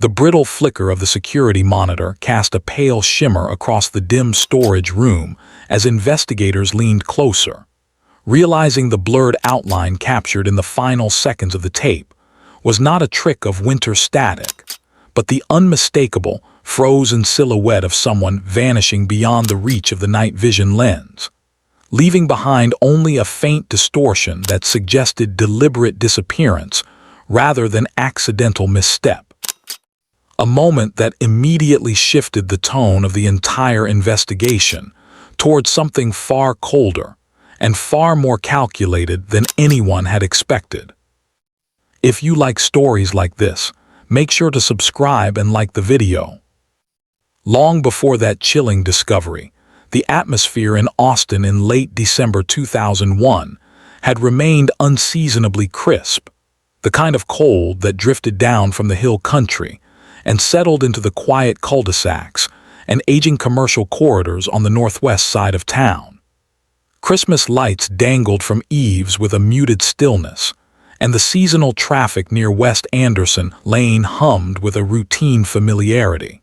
The brittle flicker of the security monitor cast a pale shimmer across the dim storage room as investigators leaned closer, realizing the blurred outline captured in the final seconds of the tape was not a trick of winter static, but the unmistakable, frozen silhouette of someone vanishing beyond the reach of the night vision lens, leaving behind only a faint distortion that suggested deliberate disappearance rather than accidental misstep. A moment that immediately shifted the tone of the entire investigation towards something far colder and far more calculated than anyone had expected. If you like stories like this, make sure to subscribe and like the video. Long before that chilling discovery, the atmosphere in Austin in late December 2001 had remained unseasonably crisp, the kind of cold that drifted down from the hill country and settled into the quiet cul-de-sacs and aging commercial corridors on the northwest side of town. Christmas lights dangled from eaves with a muted stillness, and the seasonal traffic near West Anderson Lane hummed with a routine familiarity.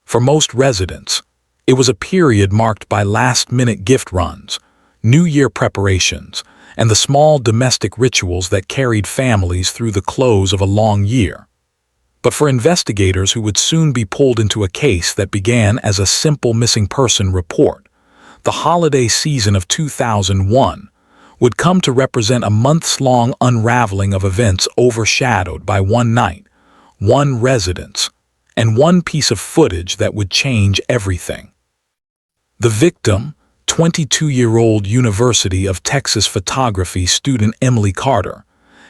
For most residents, it was a period marked by last-minute gift runs, New Year preparations, and the small domestic rituals that carried families through the close of a long year. But for investigators who would soon be pulled into a case that began as a simple missing person report, the holiday season of 2001 would come to represent a months-long unraveling of events overshadowed by one night, one residence, and one piece of footage that would change everything. The victim, 22-year-old University of Texas photography student Emily Carter,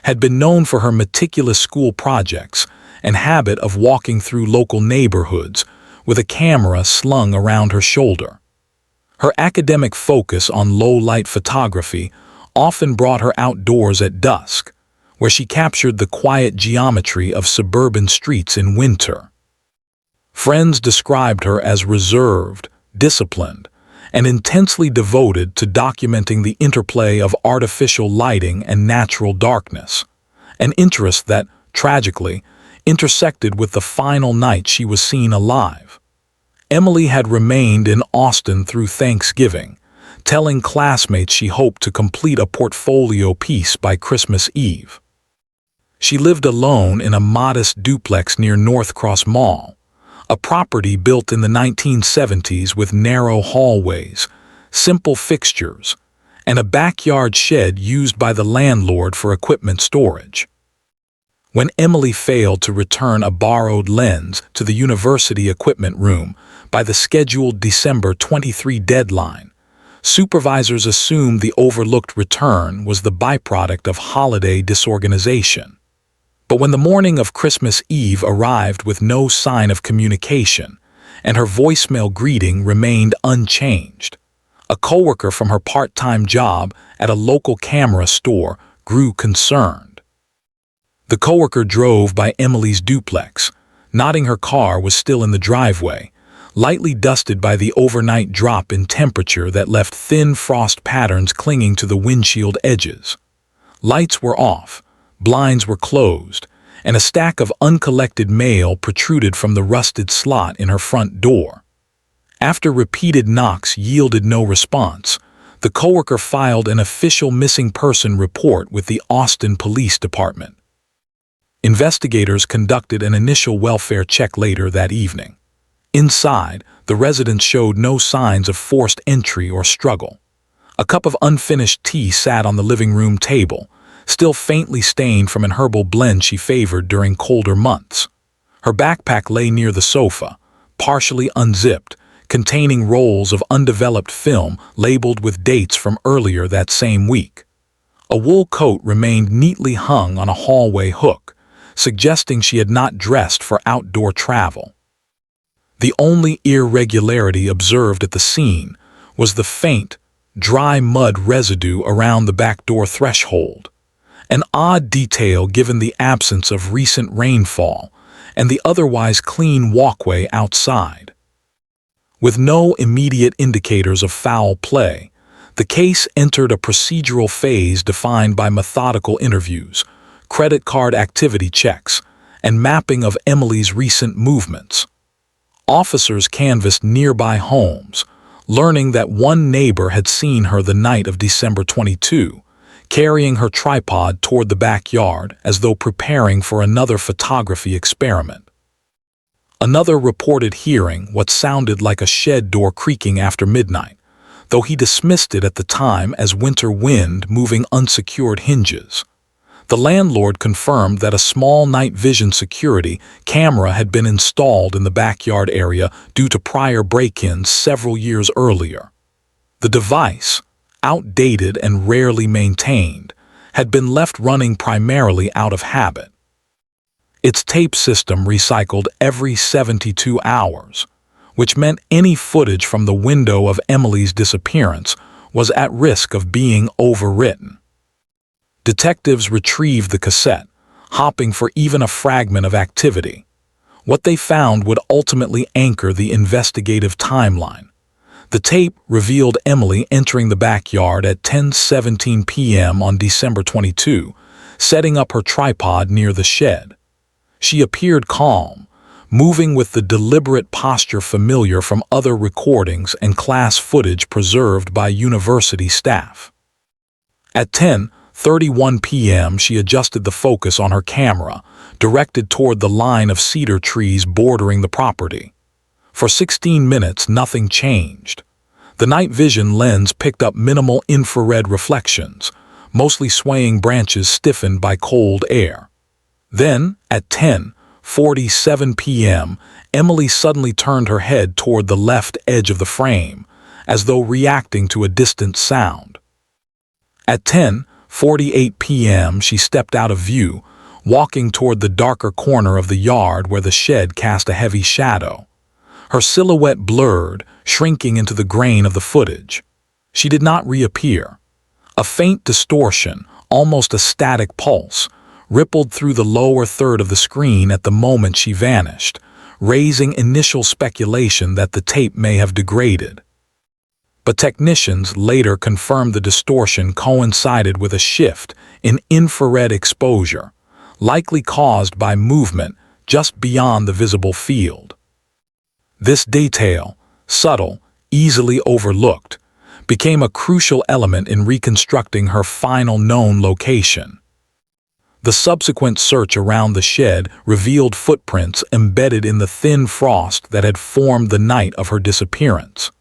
had been known for her meticulous school projects and habit of walking through local neighborhoods with a camera slung around her shoulder. Her academic focus on low-light photography often brought her outdoors at dusk, where she captured the quiet geometry of suburban streets in winter. Friends described her as reserved, disciplined, and intensely devoted to documenting the interplay of artificial lighting and natural darkness, an interest that, tragically, intersected with the final night she was seen alive. Emily had remained in Austin through Thanksgiving, telling classmates she hoped to complete a portfolio piece by Christmas Eve. She lived alone in a modest duplex near North Cross Mall, a property built in the 1970s with narrow hallways, simple fixtures, and a backyard shed used by the landlord for equipment storage. When Emily failed to return a borrowed lens to the university equipment room by the scheduled December 23 deadline, supervisors assumed the overlooked return was the byproduct of holiday disorganization. But when the morning of Christmas Eve arrived with no sign of communication, and her voicemail greeting remained unchanged, a coworker from her part-time job at a local camera store grew concerned. The coworker drove by Emily's duplex, nodding her car was still in the driveway, lightly dusted by the overnight drop in temperature that left thin frost patterns clinging to the windshield edges. Lights were off, blinds were closed, and a stack of uncollected mail protruded from the rusted slot in her front door. After repeated knocks yielded no response, the coworker filed an official missing person report with the Austin Police Department. Investigators conducted an initial welfare check later that evening. Inside, the residence showed no signs of forced entry or struggle. A cup of unfinished tea sat on the living room table, still faintly stained from an herbal blend she favored during colder months. Her backpack lay near the sofa, partially unzipped, containing rolls of undeveloped film labeled with dates from earlier that same week. A wool coat remained neatly hung on a hallway hook, suggesting she had not dressed for outdoor travel. The only irregularity observed at the scene was the faint, dry mud residue around the back door threshold, an odd detail given the absence of recent rainfall and the otherwise clean walkway outside. With no immediate indicators of foul play, the case entered a procedural phase defined by methodical interviews, credit card activity checks, and mapping of Emily's recent movements. Officers canvassed nearby homes, learning that one neighbor had seen her the night of December 22, carrying her tripod toward the backyard as though preparing for another photography experiment. Another reported hearing what sounded like a shed door creaking after midnight, though he dismissed it at the time as winter wind moving unsecured hinges. The landlord confirmed that a small night vision security camera had been installed in the backyard area due to prior break-ins several years earlier. The device, outdated and rarely maintained, had been left running primarily out of habit. Its tape system recycled every 72 hours, which meant any footage from the window of Emily's disappearance was at risk of being overwritten. Detectives retrieved the cassette, hopping for even a fragment of activity. What they found would ultimately anchor the investigative timeline. The tape revealed Emily entering the backyard at 10:17 p.m. on December 22, setting up her tripod near the shed. She appeared calm, moving with the deliberate posture familiar from other recordings and class footage preserved by university staff. At 10:31 p.m. she adjusted the focus on her camera, directed toward the line of cedar trees bordering the property. For 16 minutes nothing changed. The night vision lens picked up minimal infrared reflections, mostly swaying branches stiffened by cold air. Then, at 10:47 p.m., Emily suddenly turned her head toward the left edge of the frame, as though reacting to a distant sound. At 10:48 p.m. she stepped out of view, walking toward the darker corner of the yard where the shed cast a heavy shadow. Her silhouette blurred, shrinking into the grain of the footage. She did not reappear. A faint distortion, almost a static pulse, rippled through the lower third of the screen at the moment she vanished, raising initial speculation that the tape may have degraded. But technicians later confirmed the distortion coincided with a shift in infrared exposure, likely caused by movement just beyond the visible field. This detail, subtle, easily overlooked, became a crucial element in reconstructing her final known location. The subsequent search around the shed revealed footprints embedded in the thin frost that had formed the night of her disappearance.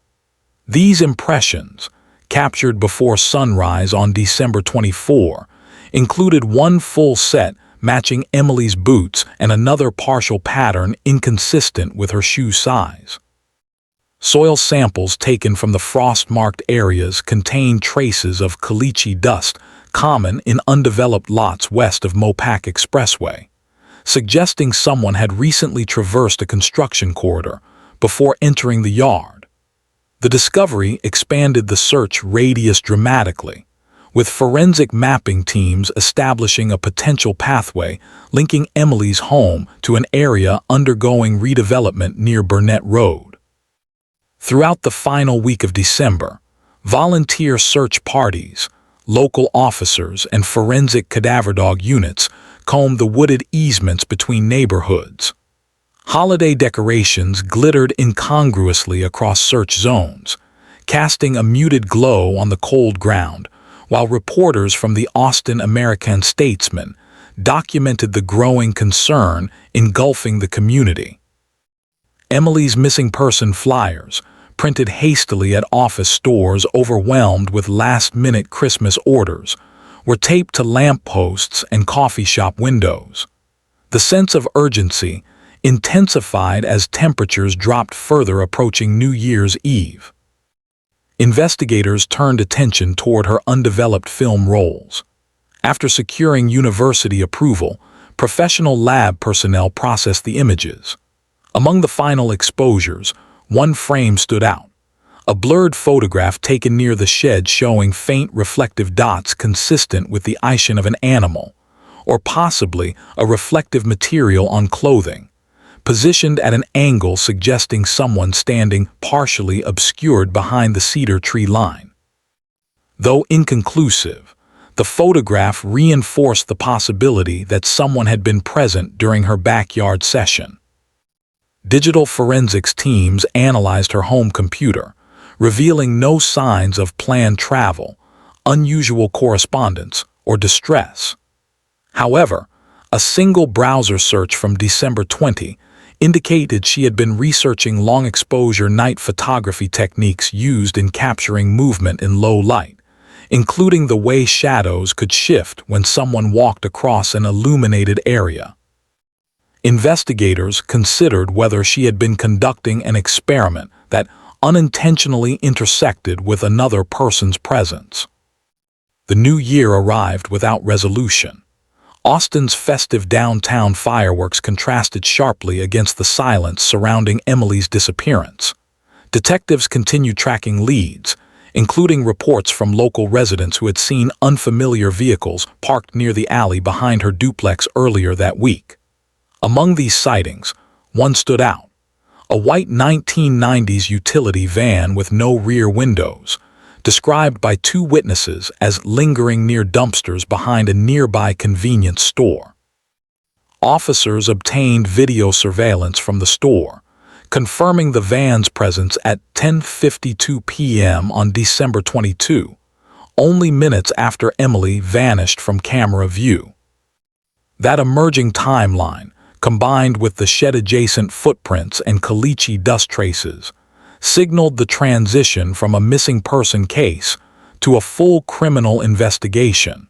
These impressions, captured before sunrise on December 24, included one full set matching Emily's boots and another partial pattern inconsistent with her shoe size. Soil samples taken from the frost-marked areas contained traces of caliche dust common in undeveloped lots west of Mopac Expressway, suggesting someone had recently traversed a construction corridor before entering the yard. The discovery expanded the search radius dramatically, with forensic mapping teams establishing a potential pathway linking Emily's home to an area undergoing redevelopment near Burnett Road. Throughout the final week of December, volunteer search parties, local officers, and forensic cadaver dog units combed the wooded easements between neighborhoods. Holiday decorations glittered incongruously across search zones, casting a muted glow on the cold ground, while reporters from the Austin American-Statesman documented the growing concern engulfing the community. Emily's missing person flyers, printed hastily at office stores overwhelmed with last-minute Christmas orders, were taped to lampposts and coffee shop windows. The sense of urgency intensified as temperatures dropped further approaching New Year's Eve. Investigators turned attention toward her undeveloped film rolls. After securing university approval, professional lab personnel processed the images. Among the final exposures, one frame stood out, a blurred photograph taken near the shed showing faint reflective dots consistent with the ichon of an animal, or possibly a reflective material on clothing, positioned at an angle suggesting someone standing partially obscured behind the cedar tree line. Though inconclusive, The photograph reinforced the possibility that someone had been present during her backyard session. Digital forensics teams analyzed her home computer, revealing no signs of planned travel, unusual correspondence, or distress. However, a single browser search from December 20 indicated she had been researching long-exposure night photography techniques used in capturing movement in low light, including the way shadows could shift when someone walked across an illuminated area. Investigators considered whether she had been conducting an experiment that unintentionally intersected with another person's presence. The new year arrived without resolution. Austin's festive downtown fireworks contrasted sharply against the silence surrounding Emily's disappearance. Detectives continued tracking leads, including reports from local residents who had seen unfamiliar vehicles parked near the alley behind her duplex earlier that week. Among these sightings, one stood out: a white 1990s utility van with no rear windows, described by two witnesses as lingering near dumpsters behind a nearby convenience store. Officers obtained video surveillance from the store, confirming the van's presence at 10:52 p.m. on December 22, only minutes after Emily vanished from camera view. That emerging timeline, combined with the shed-adjacent footprints and caliche dust traces, signaled the transition from a missing person case to a full criminal investigation.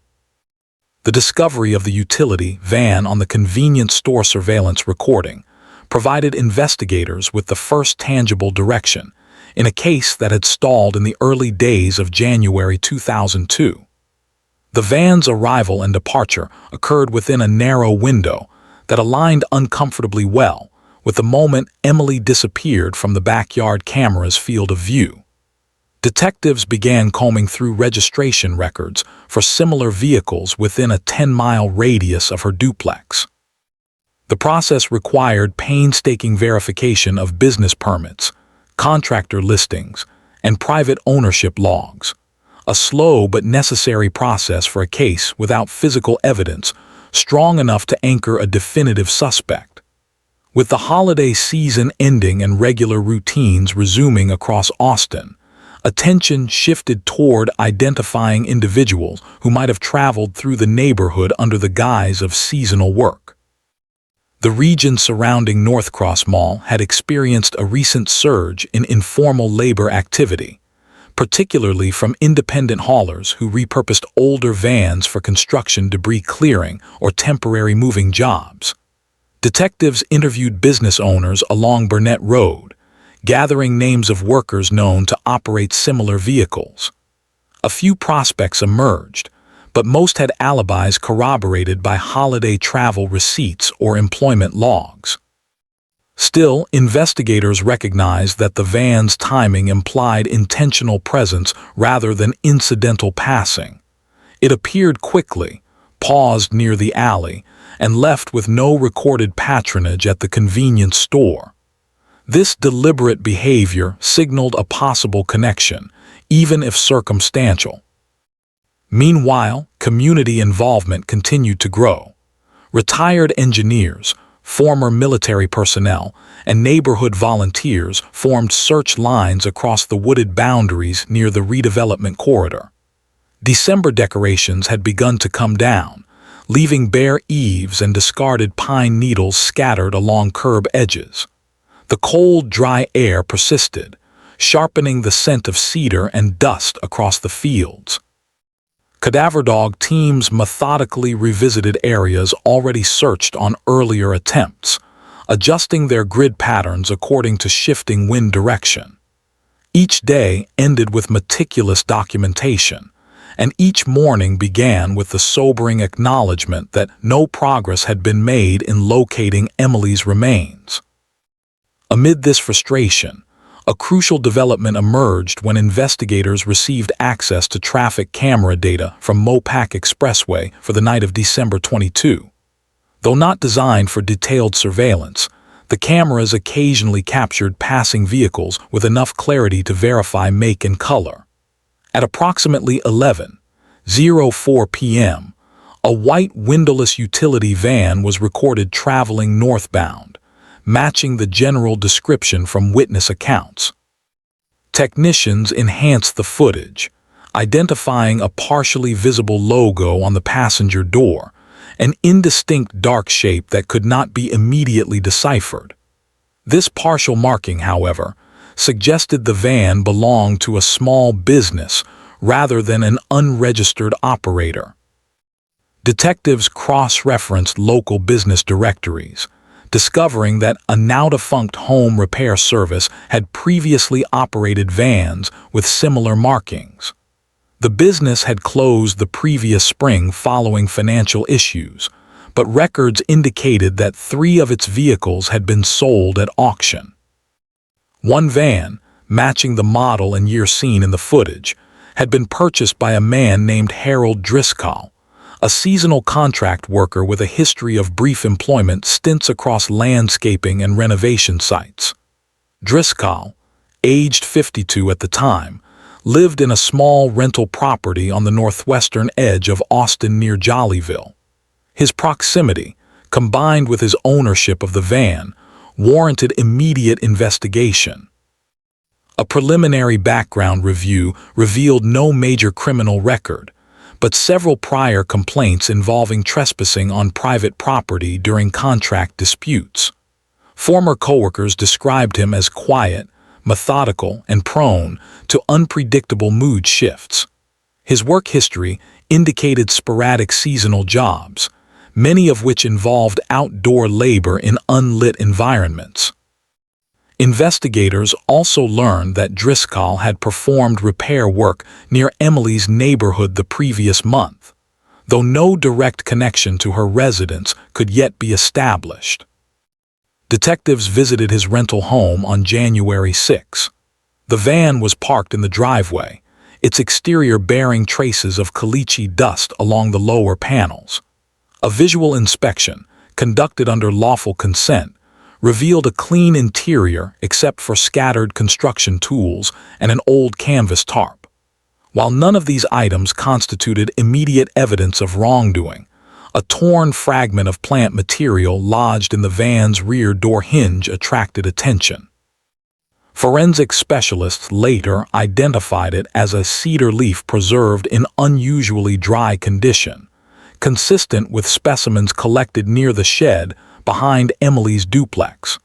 The discovery of the utility van on the convenience store surveillance recording provided investigators with the first tangible direction in a case that had stalled in the early days of January 2002. The van's arrival and departure occurred within a narrow window that aligned uncomfortably well with the moment Emily disappeared from the backyard camera's field of view. Detectives began combing through registration records for similar vehicles within a 10-mile radius of her duplex. The process required painstaking verification of business permits, contractor listings, and private ownership logs, a slow but necessary process for a case without physical evidence strong enough to anchor a definitive suspect. With the holiday season ending and regular routines resuming across Austin, attention shifted toward identifying individuals who might have traveled through the neighborhood under the guise of seasonal work. The region surrounding Northcross Mall had experienced a recent surge in informal labor activity, particularly from independent haulers who repurposed older vans for construction debris clearing or temporary moving jobs. Detectives interviewed business owners along Burnett Road, gathering names of workers known to operate similar vehicles. A few prospects emerged, but most had alibis corroborated by holiday travel receipts or employment logs. Still, investigators recognized that the van's timing implied intentional presence rather than incidental passing. It appeared quickly, paused near the alley, and left with no recorded patronage at the convenience store. This deliberate behavior signaled a possible connection, even if circumstantial. Meanwhile, community involvement continued to grow. Retired engineers, former military personnel, and neighborhood volunteers formed search lines across the wooded boundaries near the redevelopment corridor. December decorations had begun to come down, leaving bare eaves and discarded pine needles scattered along curb edges. The cold, dry air persisted, sharpening the scent of cedar and dust across the fields. Cadaver dog teams methodically revisited areas already searched on earlier attempts, adjusting their grid patterns according to shifting wind direction. Each day ended with meticulous documentation, and each morning began with the sobering acknowledgement that no progress had been made in locating Emily's remains. Amid this frustration, a crucial development emerged when investigators received access to traffic camera data from Mopac Expressway for the night of December 22. Though not designed for detailed surveillance, the cameras occasionally captured passing vehicles with enough clarity to verify make and color. At approximately 11:00 4 p.m., a white windowless utility van was recorded traveling northbound, matching the general description from witness accounts. Technicians enhanced the footage, identifying a partially visible logo on the passenger door, an indistinct dark shape that could not be immediately deciphered. This partial marking, however, suggested the van belonged to a small business rather than an unregistered operator. Detectives cross-referenced local business directories, discovering that a now-defunct home repair service had previously operated vans with similar markings. The business had closed the previous spring following financial issues, but records indicated that 3 of its vehicles had been sold at auction. One van, matching the model and year seen in the footage, had been purchased by a man named Harold Driscoll, a seasonal contract worker with a history of brief employment stints across landscaping and renovation sites. Driscoll, aged 52 at the time, lived in a small rental property on the northwestern edge of Austin near Jollyville. His proximity, combined with his ownership of the van, warranted immediate investigation. A preliminary background review revealed no major criminal record, but several prior complaints involving trespassing on private property during contract disputes. Former coworkers described him as quiet, methodical, and prone to unpredictable mood shifts. His work history indicated sporadic seasonal jobs, many of which involved outdoor labor in unlit environments. Investigators also learned that Driscoll had performed repair work near Emily's neighborhood the previous month, though no direct connection to her residence could yet be established. Detectives visited his rental home on January 6. The van was parked in the driveway, its exterior bearing traces of caliche dust along the lower panels. A visual inspection, conducted under lawful consent, revealed a clean interior except for scattered construction tools and an old canvas tarp. While none of these items constituted immediate evidence of wrongdoing, a torn fragment of plant material lodged in the van's rear door hinge attracted attention. Forensic specialists later identified it as a cedar leaf preserved in unusually dry condition, consistent with specimens collected near the shed behind Emily's duplex.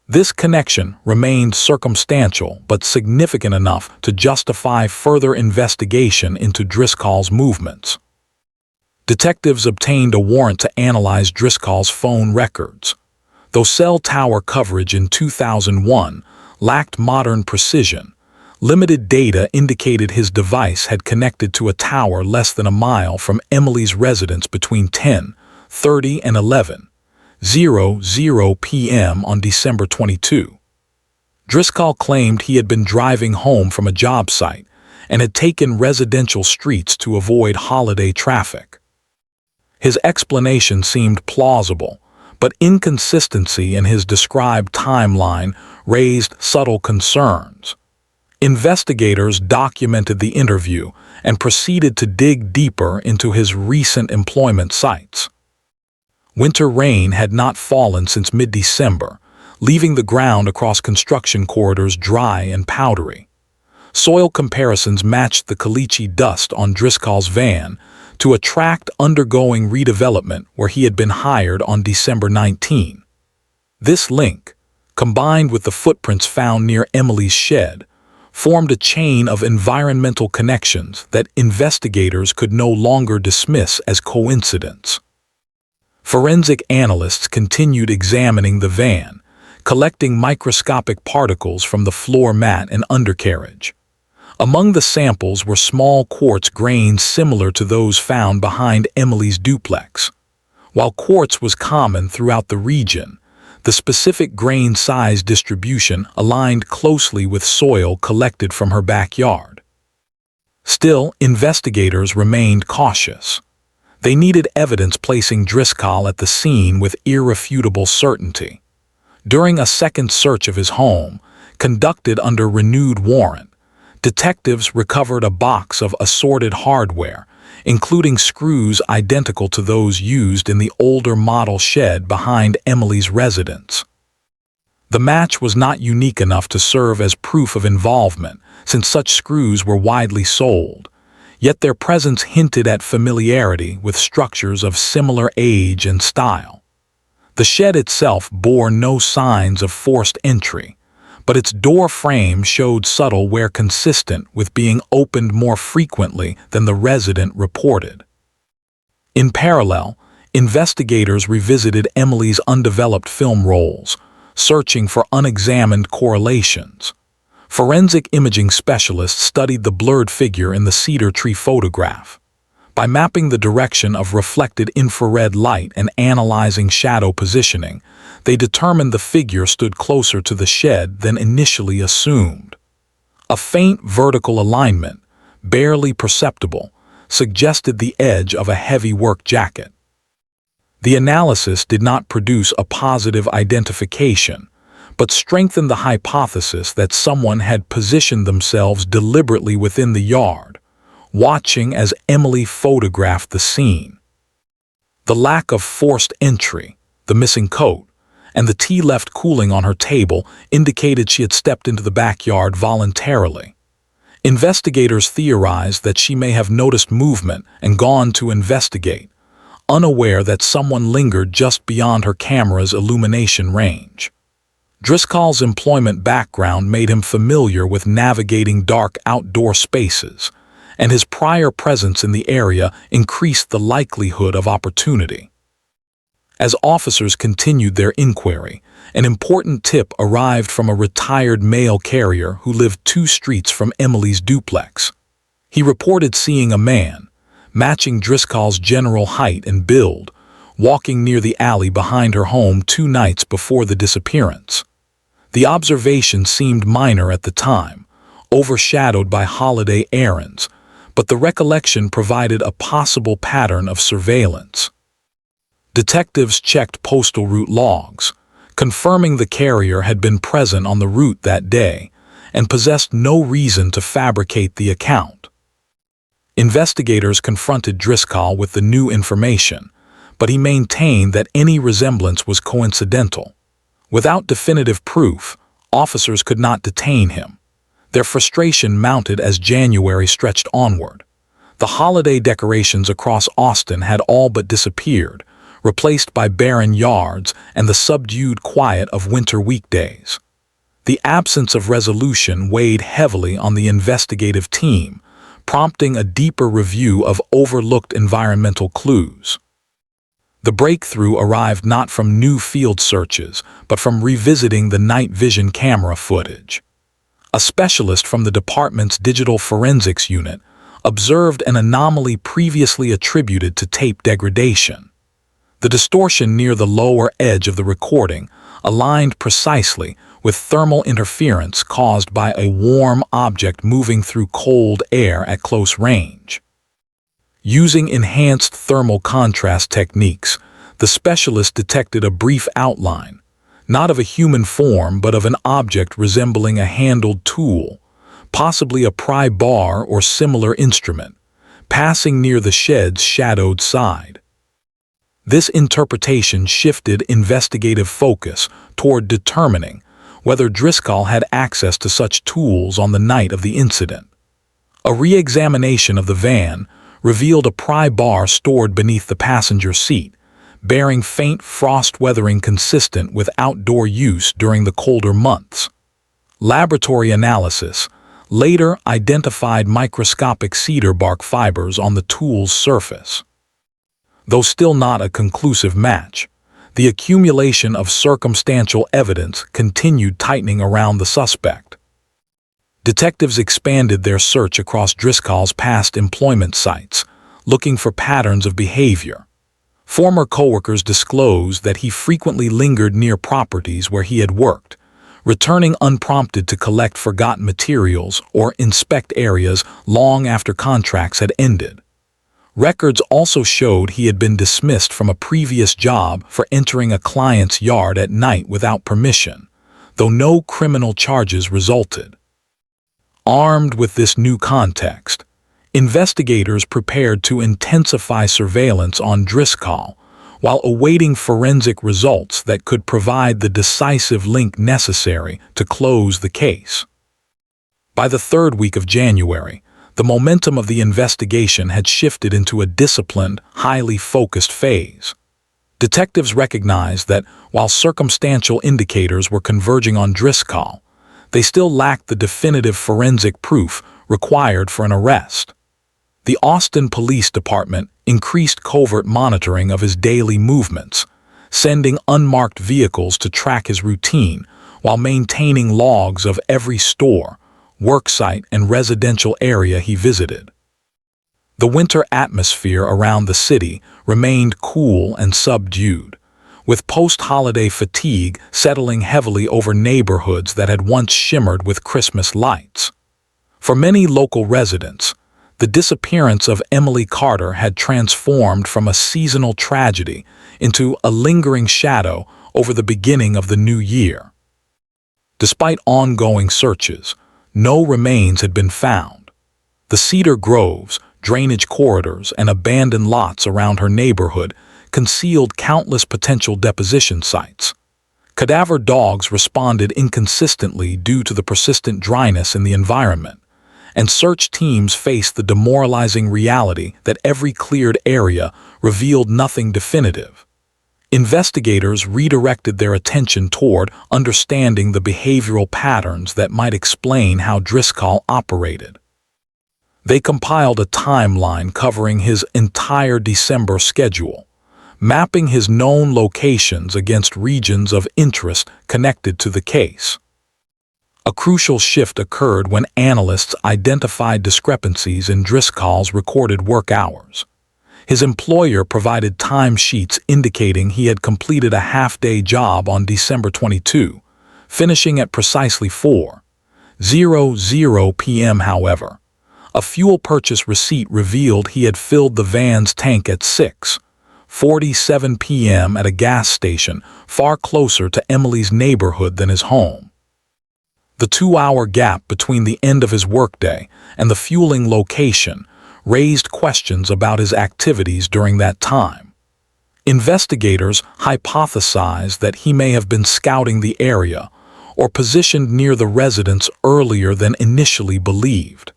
This connection remained circumstantial but significant enough to justify further investigation into Driscoll's movements. Detectives obtained a warrant to analyze Driscoll's phone records. Though cell tower coverage in 2001 lacked modern precision, limited data indicated his device had connected to a tower less than a mile from Emily's residence between 10:30 and 11:00 p.m. on December 22. Driscoll claimed he had been driving home from a job site and had taken residential streets to avoid holiday traffic. His explanation seemed plausible, but inconsistency in his described timeline raised subtle concerns. Investigators documented the interview and proceeded to dig deeper into his recent employment sites. Winter rain had not fallen since mid-December, leaving the ground across construction corridors dry and powdery. Soil comparisons matched the caliche dust on Driscoll's van to a tract undergoing redevelopment where he had been hired on December 19. This link, combined with the footprints found near Emily's shed, formed a chain of environmental connections that investigators could no longer dismiss as coincidence. Forensic analysts continued examining the van, collecting microscopic particles from the floor mat and undercarriage. Among the samples were small quartz grains similar to those found behind Emily's duplex. While quartz was common throughout the region, the specific grain size distribution aligned closely with soil collected from her backyard. Still, investigators remained cautious. They needed evidence placing Driscoll at the scene with irrefutable certainty. During a second search of his home, conducted under renewed warrant, detectives recovered a box of assorted hardware, including screws identical to those used in the older model shed behind Emily's residence. The match was not unique enough to serve as proof of involvement, since such screws were widely sold, yet their presence hinted at familiarity with structures of similar age and style. The shed itself bore no signs of forced entry, but its door frame showed subtle wear consistent with being opened more frequently than the resident reported. In parallel, investigators revisited Emily's undeveloped film rolls, searching for unexamined correlations. Forensic imaging specialists studied the blurred figure in the cedar tree photograph. By mapping the direction of reflected infrared light and analyzing shadow positioning, they determined the figure stood closer to the shed than initially assumed. A faint vertical alignment, barely perceptible, suggested the edge of a heavy work jacket. The analysis did not produce a positive identification, but strengthened the hypothesis that someone had positioned themselves deliberately within the yard, watching as Emily photographed the scene. The lack of forced entry, the missing coat, and the tea left cooling on her table indicated she had stepped into the backyard voluntarily. Investigators theorized that she may have noticed movement and gone to investigate, unaware that someone lingered just beyond her camera's illumination range. Driscoll's employment background made him familiar with navigating dark outdoor spaces, and his prior presence in the area increased the likelihood of opportunity. As officers continued their inquiry, an important tip arrived from a retired mail carrier who lived 2 streets from Emily's duplex. He reported seeing a man, matching Driscoll's general height and build, walking near the alley behind her home 2 nights before the disappearance. The observation seemed minor at the time, overshadowed by holiday errands, but the recollection provided a possible pattern of surveillance. Detectives checked postal route logs, confirming the carrier had been present on the route that day and possessed no reason to fabricate the account. Investigators confronted Driscoll with the new information, but he maintained that any resemblance was coincidental. Without definitive proof, officers could not detain him. Their frustration mounted as January stretched onward. The holiday decorations across Austin had all but disappeared, replaced by barren yards and the subdued quiet of winter weekdays. The absence of resolution weighed heavily on the investigative team, prompting a deeper review of overlooked environmental clues. The breakthrough arrived not from new field searches, but from revisiting the night vision camera footage. A specialist from the department's digital forensics unit observed an anomaly previously attributed to tape degradation. The distortion near the lower edge of the recording aligned precisely with thermal interference caused by a warm object moving through cold air at close range. Using enhanced thermal contrast techniques, the specialist detected a brief outline, not of a human form but of an object resembling a handled tool, possibly a pry bar or similar instrument, passing near the shed's shadowed side. This interpretation shifted investigative focus toward determining whether Driscoll had access to such tools on the night of the incident. A re-examination of the van revealed a pry bar stored beneath the passenger seat, bearing faint frost weathering consistent with outdoor use during the colder months. Laboratory analysis later identified microscopic cedar bark fibers on the tool's surface. Though still not a conclusive match, the accumulation of circumstantial evidence continued tightening around the suspect. Detectives expanded their search across Driscoll's past employment sites, looking for patterns of behavior. Former coworkers disclosed that he frequently lingered near properties where he had worked, returning unprompted to collect forgotten materials or inspect areas long after contracts had ended. Records also showed he had been dismissed from a previous job for entering a client's yard at night without permission, though no criminal charges resulted. Armed with this new context, investigators prepared to intensify surveillance on Driscoll, while awaiting forensic results that could provide the decisive link necessary to close the case. By the third week of January, the momentum of the investigation had shifted into a disciplined, highly focused phase. Detectives recognized that, while circumstantial indicators were converging on Driscoll, they still lacked the definitive forensic proof required for an arrest. The Austin Police Department increased covert monitoring of his daily movements, sending unmarked vehicles to track his routine while maintaining logs of every store, worksite, and residential area he visited. The winter atmosphere around the city remained cool and subdued, with post-holiday fatigue settling heavily over neighborhoods that had once shimmered with Christmas lights. For many local residents, the disappearance of Emily Carter had transformed from a seasonal tragedy into a lingering shadow over the beginning of the new year. Despite ongoing searches, no remains had been found. The cedar groves, drainage corridors, and abandoned lots around her neighborhood concealed countless potential deposition sites. Cadaver dogs responded inconsistently due to the persistent dryness in the environment, and search teams faced the demoralizing reality that every cleared area revealed nothing definitive. Investigators redirected their attention toward understanding the behavioral patterns that might explain how Driscoll operated. They compiled a timeline covering his entire December schedule, mapping his known locations against regions of interest connected to the case. A crucial shift occurred when analysts identified discrepancies in Driscoll's recorded work hours. His employer provided timesheets indicating he had completed a half-day job on December 22, finishing at precisely 4:00 p.m. However, a fuel purchase receipt revealed he had filled the van's tank at 6:47 p.m. at a gas station far closer to Emily's neighborhood than his home. The 2-hour gap between the end of his workday and the fueling location raised questions about his activities during that time. Investigators hypothesized that he may have been scouting the area or positioned near the residence earlier than initially believed.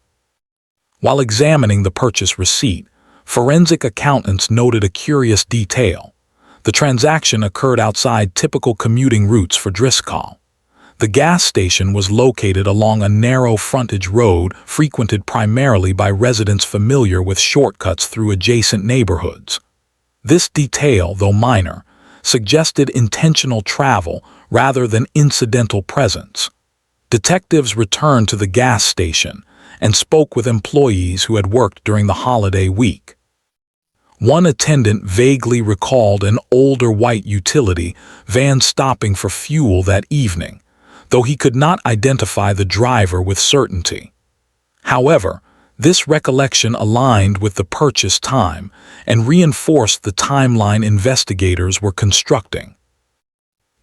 While examining the purchase receipt, forensic accountants noted a curious detail. The transaction occurred outside typical commuting routes for Driscoll. The gas station was located along a narrow frontage road frequented primarily by residents familiar with shortcuts through adjacent neighborhoods. This detail, though minor, suggested intentional travel rather than incidental presence. Detectives returned to the gas station and spoke with employees who had worked during the holiday week. One attendant vaguely recalled an older white utility van stopping for fuel that evening, though he could not identify the driver with certainty. However, this recollection aligned with the purchase time and reinforced the timeline investigators were constructing.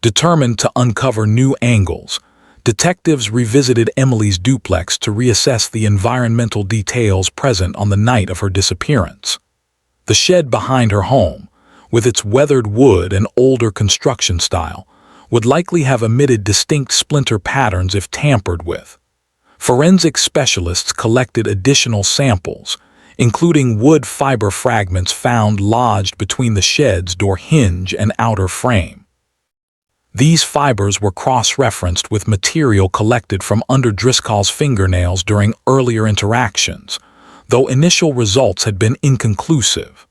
Determined to uncover new angles, detectives revisited Emily's duplex to reassess the environmental details present on the night of her disappearance. The shed behind her home, with its weathered wood and older construction style, would likely have emitted distinct splinter patterns if tampered with. Forensic specialists collected additional samples, including wood fiber fragments found lodged between the shed's door hinge and outer frame. These fibers were cross-referenced with material collected from under Driscoll's fingernails during earlier interactions, though initial results had been inconclusive.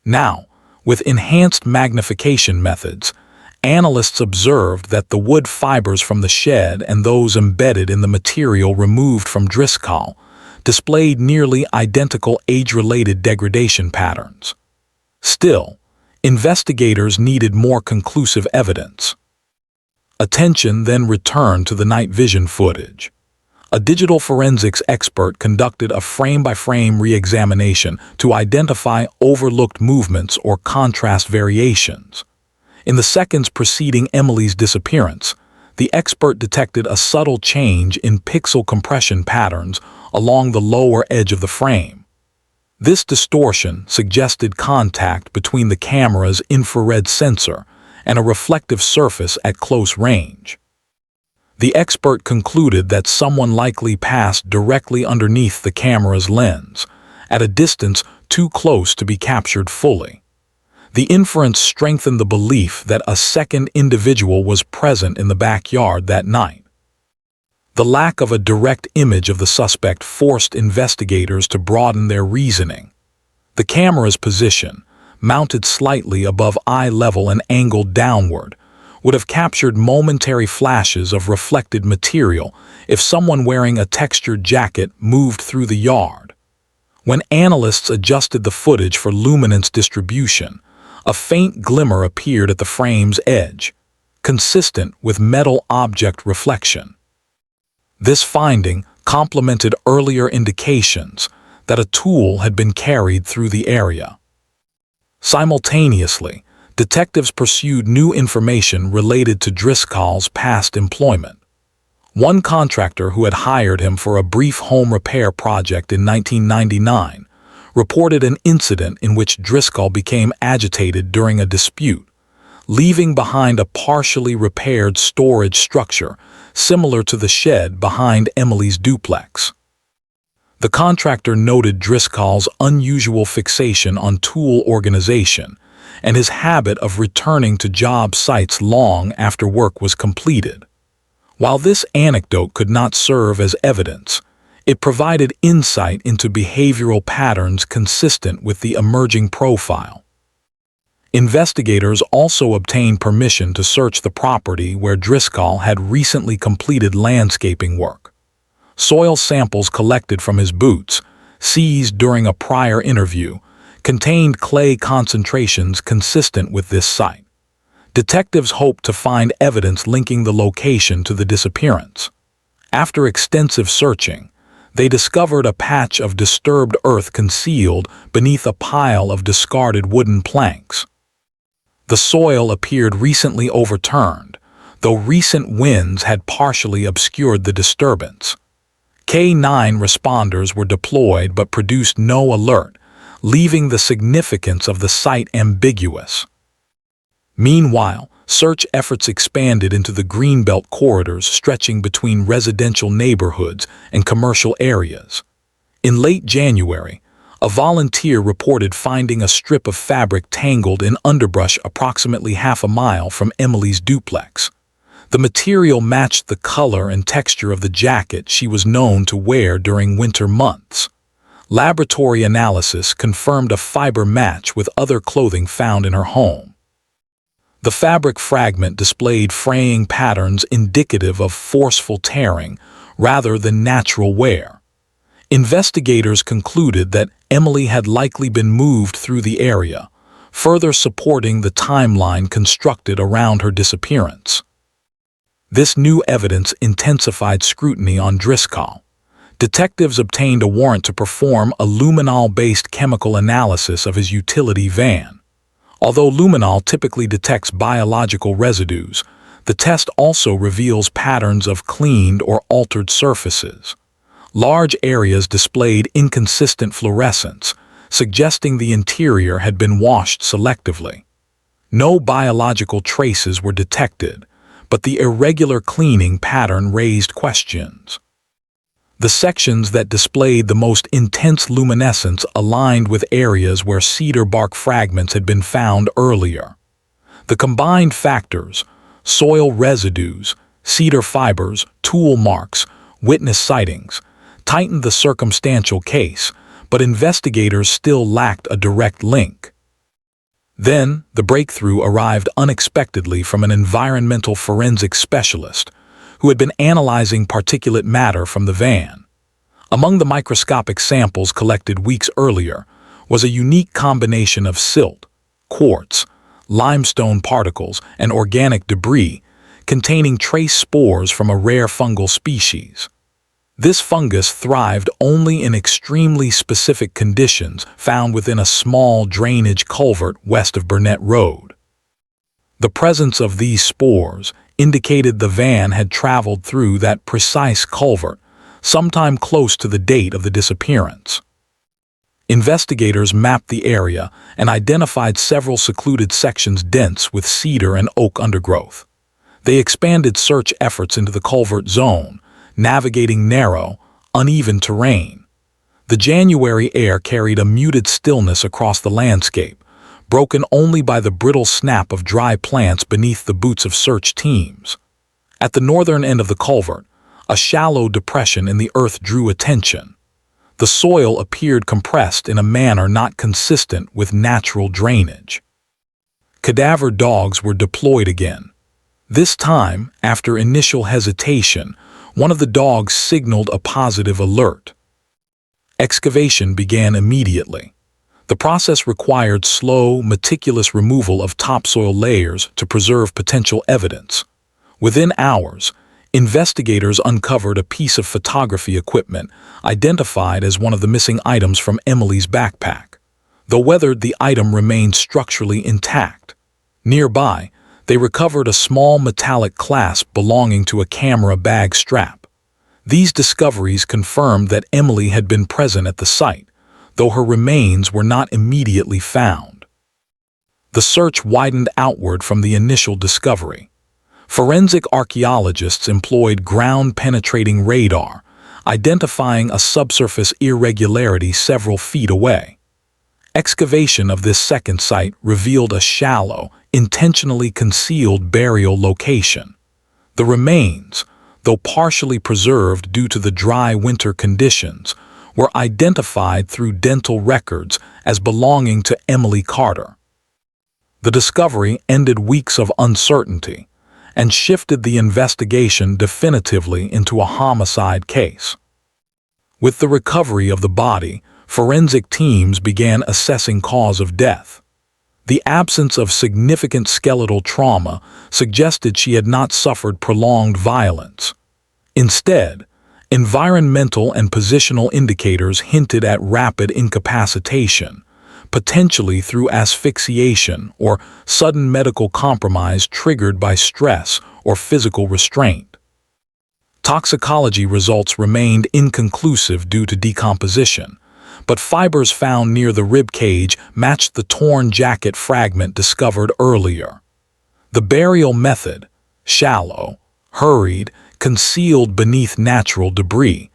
Now, with enhanced magnification methods, analysts observed that the wood fibers from the shed and those embedded in the material removed from Driscoll displayed nearly identical age-related degradation patterns. Still, investigators needed more conclusive evidence. Attention then returned to the night vision footage. A digital forensics expert conducted a frame-by-frame re-examination to identify overlooked movements or contrast variations. In the seconds preceding Emily's disappearance, the expert detected a subtle change in pixel compression patterns along the lower edge of the frame. This distortion suggested contact between the camera's infrared sensor and a reflective surface at close range. The expert concluded that someone likely passed directly underneath the camera's lens, at a distance too close to be captured fully. The inference strengthened the belief that a second individual was present in the backyard that night. The lack of a direct image of the suspect forced investigators to broaden their reasoning. The camera's position, mounted slightly above eye level and angled downward, would have captured momentary flashes of reflected material if someone wearing a textured jacket moved through the yard. When analysts adjusted the footage for luminance distribution, a faint glimmer appeared at the frame's edge, consistent with metal object reflection. This finding complemented earlier indications that a tool had been carried through the area. Simultaneously, detectives pursued new information related to Driscoll's past employment. One contractor who had hired him for a brief home repair project in 1999 reported an incident in which Driscoll became agitated during a dispute, leaving behind a partially repaired storage structure similar to the shed behind Emily's duplex. The contractor noted Driscoll's unusual fixation on tool organization and his habit of returning to job sites long after work was completed. While this anecdote could not serve as evidence, it provided insight into behavioral patterns consistent with the emerging profile. Investigators also obtained permission to search the property where Driscoll had recently completed landscaping work. Soil samples collected from his boots, seized during a prior interview, contained clay concentrations consistent with this site. Detectives hoped to find evidence linking the location to the disappearance. After extensive searching, they discovered a patch of disturbed earth concealed beneath a pile of discarded wooden planks. The soil appeared recently overturned, though recent winds had partially obscured the disturbance. K-9 responders were deployed but produced no alert, leaving the significance of the site ambiguous. Meanwhile, search efforts expanded into the Greenbelt corridors stretching between residential neighborhoods and commercial areas. In late January, a volunteer reported finding a strip of fabric tangled in underbrush approximately half a mile from Emily's duplex. The material matched the color and texture of the jacket she was known to wear during winter months. Laboratory analysis confirmed a fiber match with other clothing found in her home. The fabric fragment displayed fraying patterns indicative of forceful tearing rather than natural wear. Investigators concluded that Emily had likely been moved through the area, further supporting the timeline constructed around her disappearance. This new evidence intensified scrutiny on Driscoll. Detectives obtained a warrant to perform a luminol-based chemical analysis of his utility van. Although luminol typically detects biological residues, the test also reveals patterns of cleaned or altered surfaces. Large areas displayed inconsistent fluorescence, suggesting the interior had been washed selectively. No biological traces were detected, but the irregular cleaning pattern raised questions. The sections that displayed the most intense luminescence aligned with areas where cedar bark fragments had been found earlier. The combined factors, soil residues, cedar fibers, tool marks, witness sightings, tightened the circumstantial case, but investigators still lacked a direct link. Then, the breakthrough arrived unexpectedly from an environmental forensics specialist who had been analyzing particulate matter from the van. Among the microscopic samples collected weeks earlier was a unique combination of silt, quartz, limestone particles, and organic debris containing trace spores from a rare fungal species. This fungus thrived only in extremely specific conditions found within a small drainage culvert west of Burnett Road. The presence of these spores indicated the van had traveled through that precise culvert, sometime close to the date of the disappearance. Investigators mapped the area and identified several secluded sections dense with cedar and oak undergrowth. They expanded search efforts into the culvert zone, navigating narrow, uneven terrain. The January air carried a muted stillness across the landscape, broken only by the brittle snap of dry plants beneath the boots of search teams. At the northern end of the culvert, a shallow depression in the earth drew attention. The soil appeared compressed in a manner not consistent with natural drainage. Cadaver dogs were deployed again. This time, after initial hesitation, one of the dogs signaled a positive alert. Excavation began immediately. The process required slow, meticulous removal of topsoil layers to preserve potential evidence. Within hours, investigators uncovered a piece of photography equipment identified as one of the missing items from Emily's backpack. Though weathered, the item remained structurally intact. Nearby, they recovered a small metallic clasp belonging to a camera bag strap. These discoveries confirmed that Emily had been present at the site, though her remains were not immediately found. The search widened outward from the initial discovery. Forensic archaeologists employed ground-penetrating radar, identifying a subsurface irregularity several feet away. Excavation of this second site revealed a shallow, intentionally concealed burial location. The remains, though partially preserved due to the dry winter conditions, were identified through dental records as belonging to Emily Carter. The discovery ended weeks of uncertainty and shifted the investigation definitively into a homicide case. With the recovery of the body, forensic teams began assessing cause of death. The absence of significant skeletal trauma suggested she had not suffered prolonged violence. Instead, environmental and positional indicators hinted at rapid incapacitation, potentially through asphyxiation or sudden medical compromise triggered by stress or physical restraint. Toxicology results remained inconclusive due to decomposition, but fibers found near the rib cage matched the torn jacket fragment discovered earlier. The burial method, shallow, hurried, concealed beneath natural debris,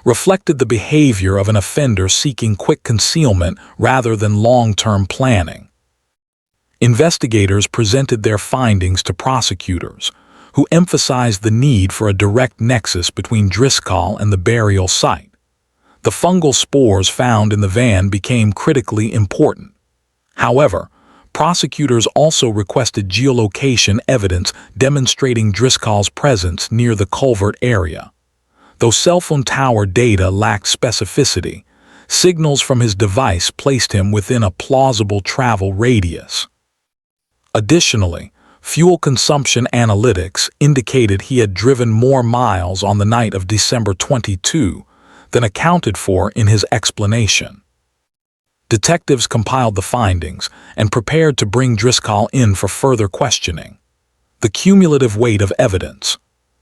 reflected the behavior of an offender seeking quick concealment rather than long-term planning. Investigators presented their findings to prosecutors, who emphasized the need for a direct nexus between Driscoll and the burial site. The fungal spores found in the van became critically important. However, prosecutors also requested geolocation evidence demonstrating Driscoll's presence near the culvert area. Though cell phone tower data lacked specificity, signals from his device placed him within a plausible travel radius. Additionally, fuel consumption analytics indicated he had driven more miles on the night of December 22 than accounted for in his explanation. Detectives compiled the findings and prepared to bring Driscoll in for further questioning. The cumulative weight of evidence,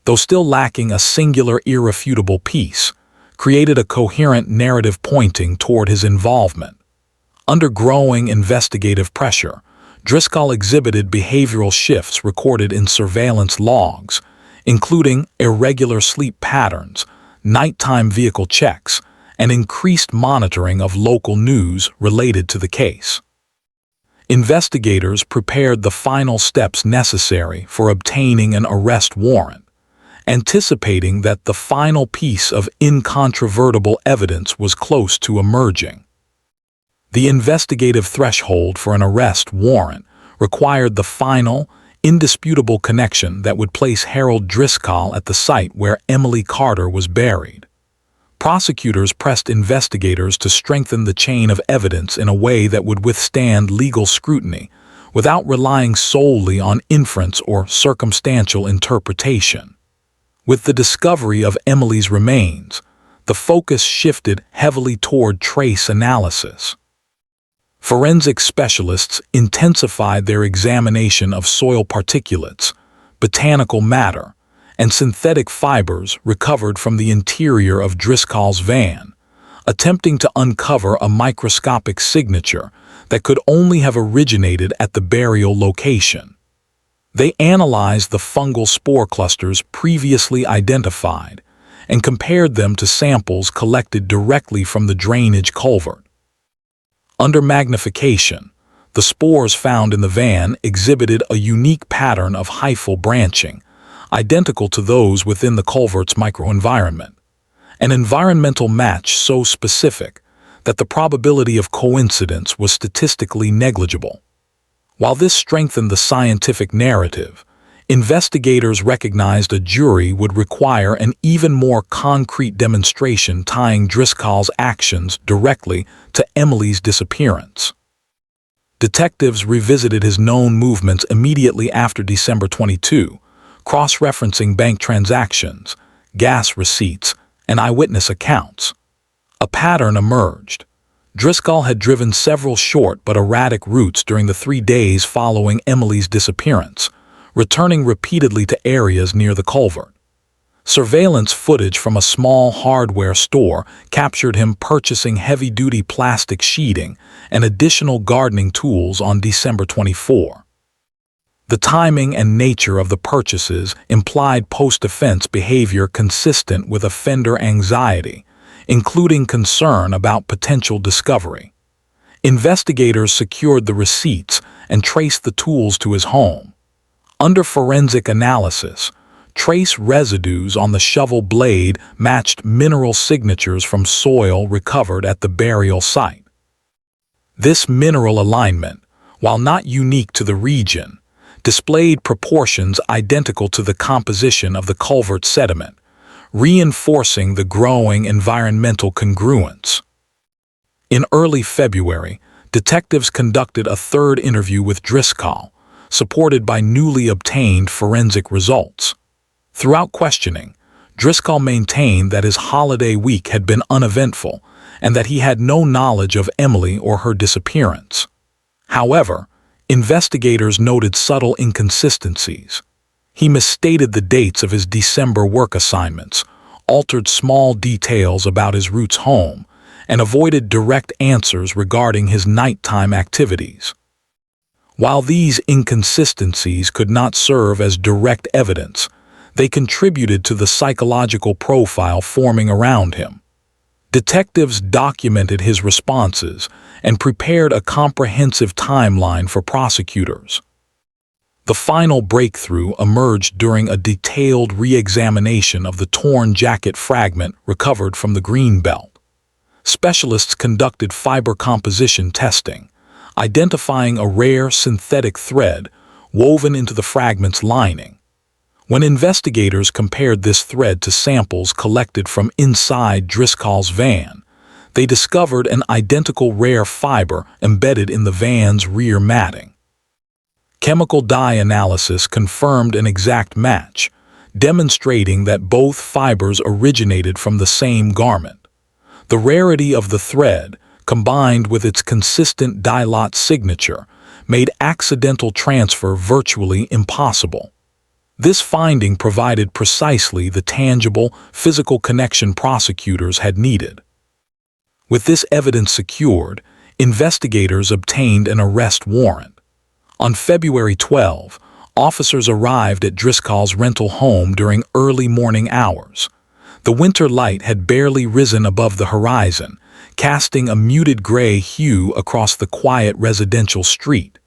though still lacking a singular irrefutable piece, created a coherent narrative pointing toward his involvement. Under growing investigative pressure, Driscoll exhibited behavioral shifts recorded in surveillance logs, including irregular sleep patterns, nighttime vehicle checks, and increased monitoring of local news related to the case. Investigators prepared the final steps necessary for obtaining an arrest warrant, anticipating that the final piece of incontrovertible evidence was close to emerging. The investigative threshold for an arrest warrant required the final, indisputable connection that would place Harold Driscoll at the site where Emily Carter was buried. Prosecutors pressed investigators to strengthen the chain of evidence in a way that would withstand legal scrutiny, without relying solely on inference or circumstantial interpretation. With the discovery of Emily's remains, the focus shifted heavily toward trace analysis. Forensic specialists intensified their examination of soil particulates, botanical matter, and synthetic fibers recovered from the interior of Driscoll's van, attempting to uncover a microscopic signature that could only have originated at the burial location. They analyzed the fungal spore clusters previously identified and compared them to samples collected directly from the drainage culvert. Under magnification, the spores found in the van exhibited a unique pattern of hyphal branching, identical to those within the culvert's microenvironment, an environmental match so specific that the probability of coincidence was statistically negligible. While this strengthened the scientific narrative, investigators recognized a jury would require an even more concrete demonstration tying Driscoll's actions directly to Emily's disappearance. Detectives revisited his known movements immediately after December 22, cross-referencing bank transactions, gas receipts, and eyewitness accounts. A pattern emerged. Driscoll had driven several short but erratic routes during the 3 days following Emily's disappearance, returning repeatedly to areas near the culvert. Surveillance footage from a small hardware store captured him purchasing heavy-duty plastic sheeting and additional gardening tools on December 24. The timing and nature of the purchases implied post-offense behavior consistent with offender anxiety, including concern about potential discovery. Investigators secured the receipts and traced the tools to his home. Under forensic analysis, trace residues on the shovel blade matched mineral signatures from soil recovered at the burial site. This mineral alignment, while not unique to the region, displayed proportions identical to the composition of the culvert sediment, reinforcing the growing environmental congruence. In early February, detectives conducted a third interview with Driscoll, supported by newly obtained forensic results. Throughout questioning, Driscoll maintained that his holiday week had been uneventful and that he had no knowledge of Emily or her disappearance. However, investigators noted subtle inconsistencies. He misstated the dates of his December work assignments, altered small details about his routes home, and avoided direct answers regarding his nighttime activities. While these inconsistencies could not serve as direct evidence, they contributed to the psychological profile forming around him. Detectives documented his responses and prepared a comprehensive timeline for prosecutors. The final breakthrough emerged during a detailed re-examination of the torn jacket fragment recovered from the green belt. Specialists conducted fiber composition testing, identifying a rare synthetic thread woven into the fragment's lining. When investigators compared this thread to samples collected from inside Driscoll's van, they discovered an identical rare fiber embedded in the van's rear matting. Chemical dye analysis confirmed an exact match, demonstrating that both fibers originated from the same garment. The rarity of the thread, combined with its consistent dye lot signature, made accidental transfer virtually impossible. This finding provided precisely the tangible, physical connection prosecutors had needed. With this evidence secured, investigators obtained an arrest warrant. On February 12, officers arrived at Driscoll's rental home during early morning hours. The winter light had barely risen above the horizon, casting a muted gray hue across the quiet residential street.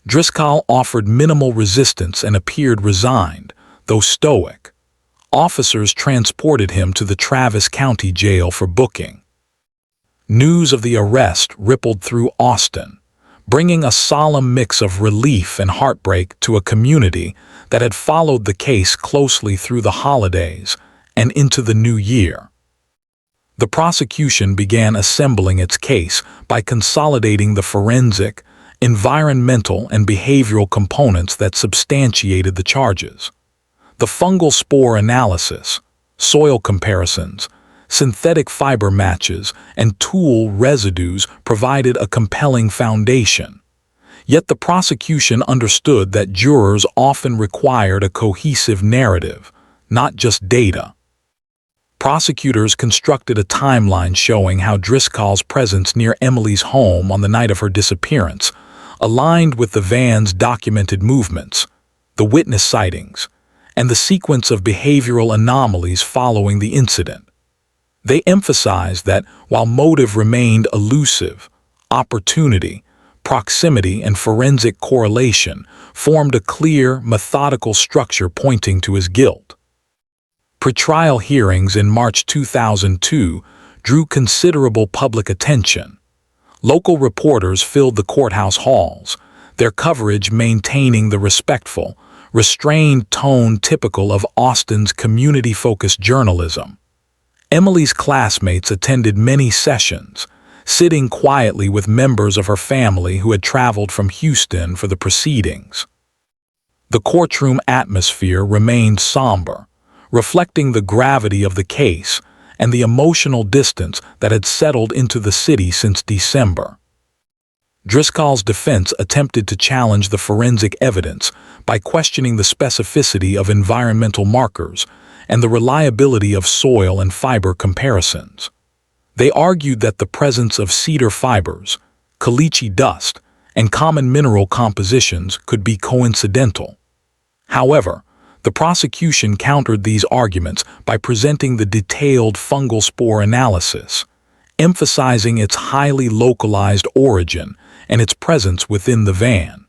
Driscoll offered minimal resistance and appeared resigned, though stoic. Officers transported him to the Travis County Jail for booking. News of the arrest rippled through Austin, bringing a solemn mix of relief and heartbreak to a community that had followed the case closely through the holidays and into the new year. The prosecution began assembling its case by consolidating the forensic, environmental, and behavioral components that substantiated the charges. The fungal spore analysis, soil comparisons, synthetic fiber matches, and tool residues provided a compelling foundation. Yet the prosecution understood that jurors often required a cohesive narrative, not just data. Prosecutors constructed a timeline showing how Driscoll's presence near Emily's home on the night of her disappearance aligned with the van's documented movements, the witness sightings, and the sequence of behavioral anomalies following the incident. They emphasized that while motive remained elusive, opportunity, proximity, and forensic correlation formed a clear, methodical structure pointing to his guilt. Pretrial hearings in March 2002 drew considerable public attention. Local reporters filled the courthouse halls, their coverage maintaining the respectful, restrained tone typical of Austin's community-focused journalism. Emily's classmates attended many sessions, sitting quietly with members of her family who had traveled from Houston for the proceedings. The courtroom atmosphere remained somber, reflecting the gravity of the case and the emotional distance that had settled into the city since December. Driscoll's defense attempted to challenge the forensic evidence by questioning the specificity of environmental markers and the reliability of soil and fiber comparisons. They argued that the presence of cedar fibers, caliche dust, and common mineral compositions could be coincidental. However, the prosecution countered these arguments by presenting the detailed fungal spore analysis, emphasizing its highly localized origin and its presence within the van.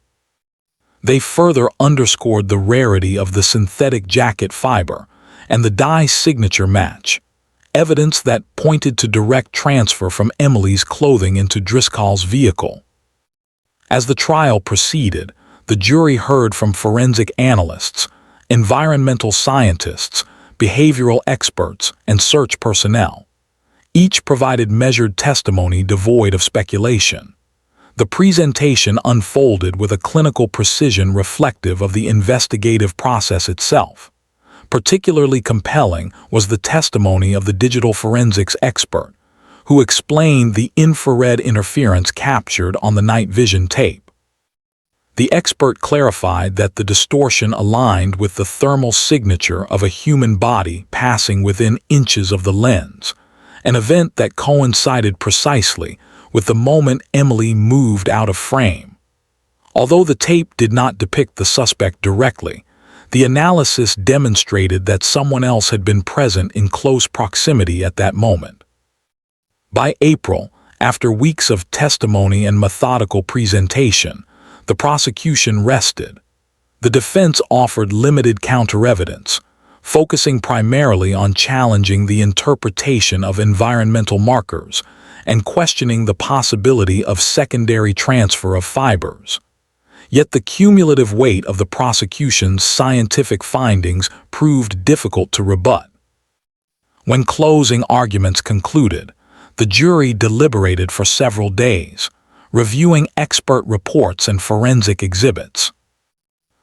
They further underscored the rarity of the synthetic jacket fiber and the dye signature match, evidence that pointed to direct transfer from Emily's clothing into Driscoll's vehicle. As the trial proceeded, the jury heard from forensic analysts, environmental scientists, behavioral experts, and search personnel. Each provided measured testimony devoid of speculation. The presentation unfolded with a clinical precision reflective of the investigative process itself. Particularly compelling was the testimony of the digital forensics expert, who explained the infrared interference captured on the night vision tape. The expert clarified that the distortion aligned with the thermal signature of a human body passing within inches of the lens, an event that coincided precisely with the moment Emily moved out of frame. Although the tape did not depict the suspect directly, the analysis demonstrated that someone else had been present in close proximity at that moment. By April, after weeks of testimony and methodical presentation, the prosecution rested. The defense offered limited counter-evidence, focusing primarily on challenging the interpretation of environmental markers and questioning the possibility of secondary transfer of fibers. Yet the cumulative weight of the prosecution's scientific findings proved difficult to rebut. When closing arguments concluded, the jury deliberated for several days, reviewing expert reports and forensic exhibits.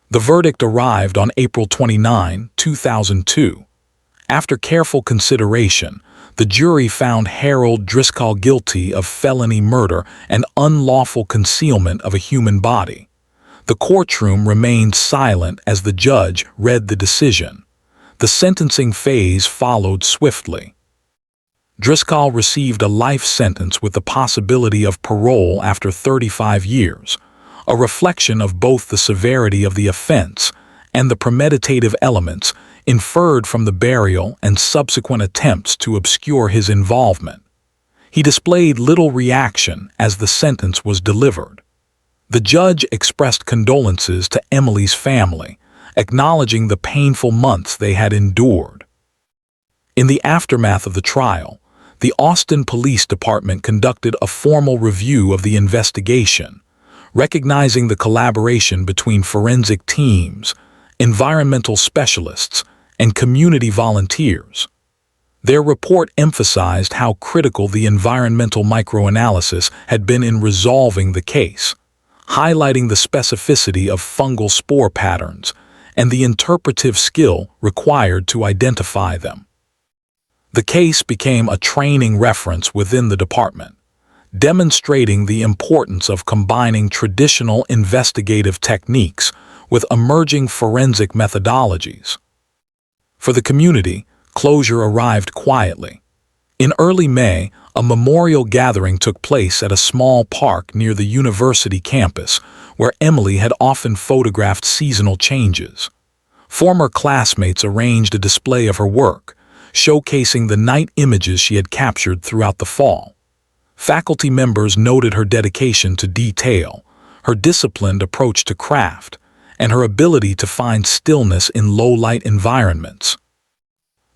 The verdict arrived on April 29, 2002. After careful consideration, the jury found Harold Driscoll guilty of felony murder and unlawful concealment of a human body. The courtroom remained silent as the judge read the decision. The sentencing phase followed swiftly. Driscoll received a life sentence with the possibility of parole after 35 years, a reflection of both the severity of the offense and the premeditative elements inferred from the burial and subsequent attempts to obscure his involvement. He displayed little reaction as the sentence was delivered. The judge expressed condolences to Emily's family, acknowledging the painful months they had endured. In the aftermath of the trial, the Austin Police Department conducted a formal review of the investigation, recognizing the collaboration between forensic teams, environmental specialists, and community volunteers. Their report emphasized how critical the environmental microanalysis had been in resolving the case, highlighting the specificity of fungal spore patterns and the interpretive skill required to identify them. The case became a training reference within the department, demonstrating the importance of combining traditional investigative techniques with emerging forensic methodologies. For the community, closure arrived quietly. In early May, a memorial gathering took place at a small park near the university campus, where Emily had often photographed seasonal changes. Former classmates arranged a display of her work, showcasing the night images she had captured throughout the fall. Faculty members noted her dedication to detail, her disciplined approach to craft, and her ability to find stillness in low-light environments.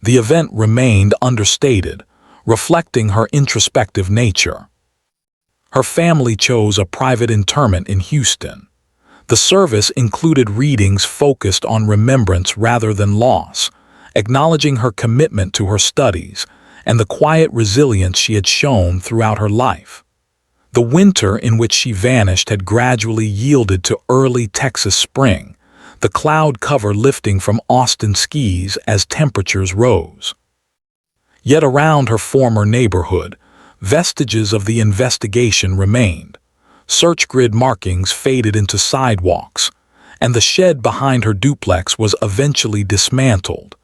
The event remained understated, reflecting her introspective nature. Her family chose a private interment in Houston. The service included readings focused on remembrance rather than loss, acknowledging her commitment to her studies and the quiet resilience she had shown throughout her life. The winter in which she vanished had gradually yielded to early Texas spring, the cloud cover lifting from Austin skis as temperatures rose. Yet around her former neighborhood, vestiges of the investigation remained. Search grid markings faded into sidewalks, and the shed behind her duplex was eventually dismantled,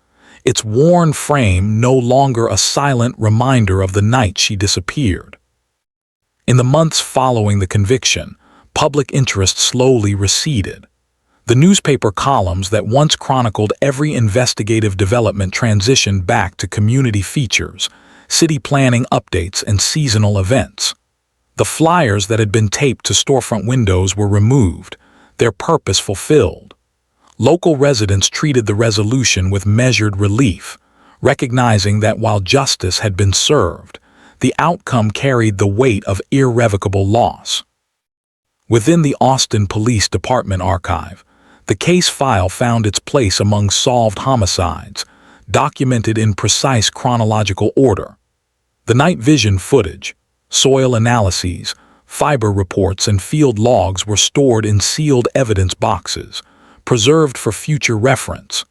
its worn frame no longer a silent reminder of the night she disappeared. In the months following the conviction, public interest slowly receded. The newspaper columns that once chronicled every investigative development transitioned back to community features, city planning updates, and seasonal events. The flyers that had been taped to storefront windows were removed, their purpose fulfilled. Local residents treated the resolution with measured relief, recognizing that while justice had been served, the outcome carried the weight of irrevocable loss. Within the Austin Police Department archive, the case file found its place among solved homicides, documented in precise chronological order. The night vision footage, soil analyses, fiber reports, and field logs were stored in sealed evidence boxes, preserved for future reference.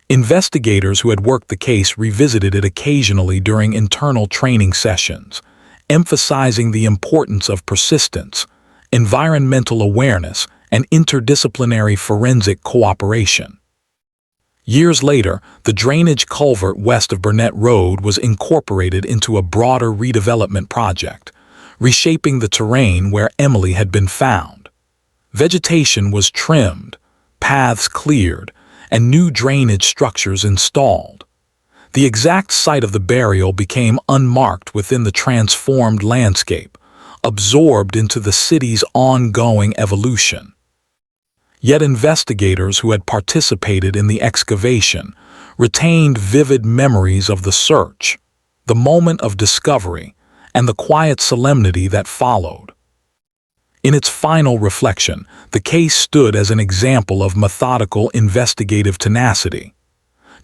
Investigators who had worked the case revisited it occasionally during internal training sessions, emphasizing the importance of persistence, environmental awareness, and interdisciplinary forensic cooperation. Years later, the drainage culvert west of Burnett Road was incorporated into a broader redevelopment project, reshaping the terrain where Emily had been found. Vegetation was trimmed, paths cleared, and new drainage structures installed. The exact site of the burial became unmarked within the transformed landscape, absorbed into the city's ongoing evolution. Yet investigators who had participated in the excavation retained vivid memories of the search, the moment of discovery, and the quiet solemnity that followed. In its final reflection, the case stood as an example of methodical investigative tenacity.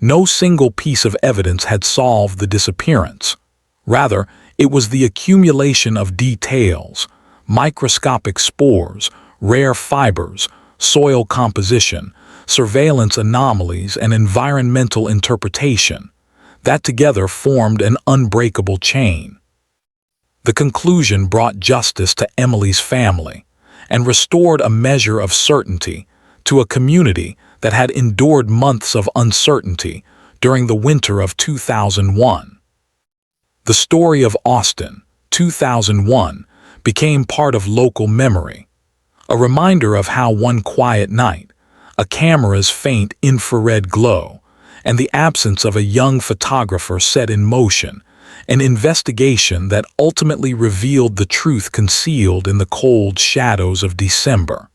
No single piece of evidence had solved the disappearance. Rather, it was the accumulation of details, microscopic spores, rare fibers, soil composition, surveillance anomalies, and environmental interpretation that together formed an unbreakable chain. The conclusion brought justice to Emily's family and restored a measure of certainty to a community that had endured months of uncertainty during the winter of 2001. The story of Austin, 2001, became part of local memory, a reminder of how one quiet night, a camera's faint infrared glow, and the absence of a young photographer set in motion an investigation that ultimately revealed the truth concealed in the cold shadows of December.